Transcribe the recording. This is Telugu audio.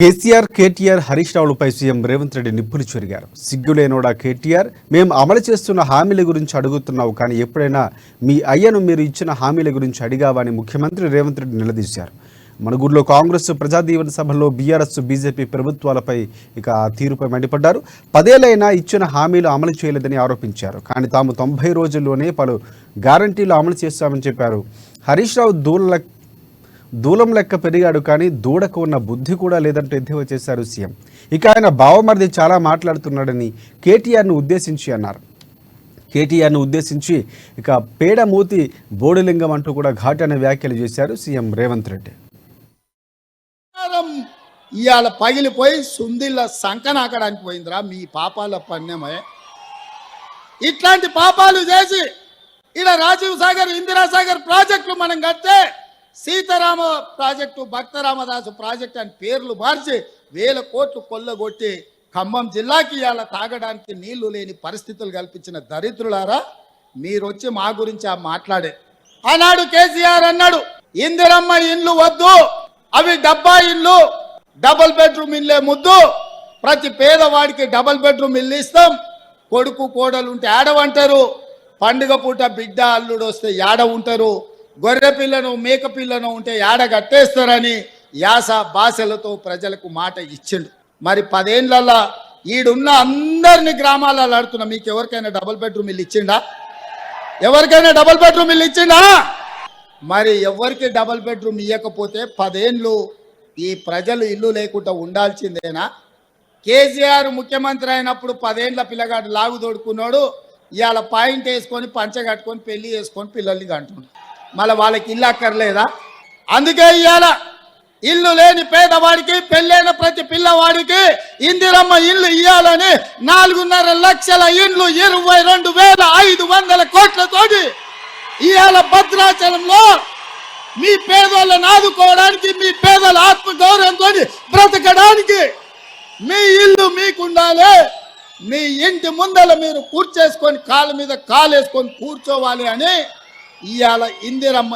కేసీఆర్ కేటీఆర్ హరీష్ రావులపై సీఎం రేవంత్ రెడ్డి నిప్పులు చెరిగారు. సిగ్గులేనోడా కేటీఆర్, మేము అమలు చేస్తున్న హామీల గురించి అడుగుతున్నావు, కానీ ఎప్పుడైనా మీ అయ్యను మీరు ఇచ్చిన హామీల గురించి అడిగావని ముఖ్యమంత్రి రేవంత్ రెడ్డి నిలదీశారు. మణుగూరులో కాంగ్రెస్ ప్రజాదీవన సభలో బీఆర్ఎస్ బీజేపీ ప్రభుత్వాలపై ఆ తీరుపై మండిపడ్డారు. 10 ఏళ్లైనా ఇచ్చిన హామీలు అమలు చేయలేదని ఆరోపించారు. కానీ తాము 90 రోజుల్లోనే పలు గ్యారంటీలు అమలు చేస్తామని చెప్పారు. హరీష్ రావు దూలం లెక్క పెరిగాడు, కానీ దూడకు ఉన్న బుద్ధి కూడా లేదంటూ ఎద్దేవా చేశారు సీఎం. ఇక ఆయన బావమరిది చాలా మాట్లాడుతున్నాడని కేటీఆర్ను ఉద్దేశించి అన్నారు. కేటీఆర్ను ఉద్దేశించి ఇక పేడమూతి బోడిలింగం అంటూ కూడా ఘాటైన వ్యాఖ్యలు చేశారు సీఎం రేవంత్ రెడ్డి. ఇవాళ పగిలిపోయి సుందిళ్ళ సంకనాకడానికి పోయిందిరా మీ పాపాల పన్నెమే. ఇట్లాంటి పాపాలు చేసి ఇలా రాజీవ్ సాగర్, ఇందిరాసాగర్ ప్రాజెక్టులు మనం కడితే సీతారామ ప్రాజెక్టు, భక్తరామదాసు ప్రాజెక్టు అని పేర్లు మార్చి 1000 కోట్లు కొల్లగొట్టి ఖమ్మం జిల్లాకి ఇవాళ తాగడానికి నీళ్లు లేని పరిస్థితులు కల్పించిన దరిద్రులారా, మీరొచ్చి మా గురించి మాట్లాడే. ఆనాడు కేసీఆర్ అన్నాడు, ఇందిరమ్మ ఇండ్లు వద్దు, అవి డబ్బా ఇల్లు, డబుల్ బెడ్రూమ్ ఇల్లే ముద్దు, ప్రతి పేదవాడికి డబుల్ బెడ్రూమ్ ఇల్లు ఇస్తాం, కొడుకు కోడలు ఉంటే ఆడవంటారు, పండుగ పూట బిడ్డ అల్లుడు వస్తే యాడ ఉంటారు, గొర్రె పిల్లను మేక పిల్లను ఉంటే యాడ కట్టేస్తారని యాస భాషలతో ప్రజలకు మాట ఇచ్చిండు. మరి 10 ఏళ్ళల్లో ఈడున్న అందరిని గ్రామాలలో ఆడుతున్నా, మీకు ఎవరికైనా డబుల్ బెడ్రూమ్ ఇల్లు ఇచ్చిండా? ఎవరికైనా డబుల్ బెడ్రూమ్ ఇల్లు ఇచ్చిండా? మరి ఎవరికి డబుల్ బెడ్రూమ్ ఇవ్వకపోతే 10 ఏళ్ళు ఈ ప్రజలు ఇల్లు లేకుండా ఉండాల్సిందేనా? కేసీఆర్ ముఖ్యమంత్రి అయినప్పుడు 10 ఏళ్ళ పిల్లగాడు లాగు తోడుకున్నాడు, ఇవాళ పాయింట్ వేసుకొని పంచ కట్టుకొని పెళ్లి చేసుకొని పిల్లల్ని కంటున్నాడు. మళ్ళీ వాళ్ళకి ఇల్లు అక్కర్లేదా? అందుకే ఇవాళ ఇల్లు లేని పేదవాడికి, పెళ్ళైన ప్రతి పిల్లవాడికి ఇందిరమ్మ ఇల్లు ఇవ్వాలని 4.5 లక్షల ఇండ్లు 22,500 కోట్లతోటి ఇవాళ భద్రాచలంలో మీ పేదోళ్ళని ఆదుకోవడానికి, మీ పేదల ఆత్మగౌరవంతో బ్రతకడానికి మీ ఇల్లు మీకుండాలి. మీ ఇంటి ముందల మీరు కూర్చేసుకొని కాళ్ళ మీద కాలేసుకొని కూర్చోవాలి అని ఇవాళ ఇందిరమ్మ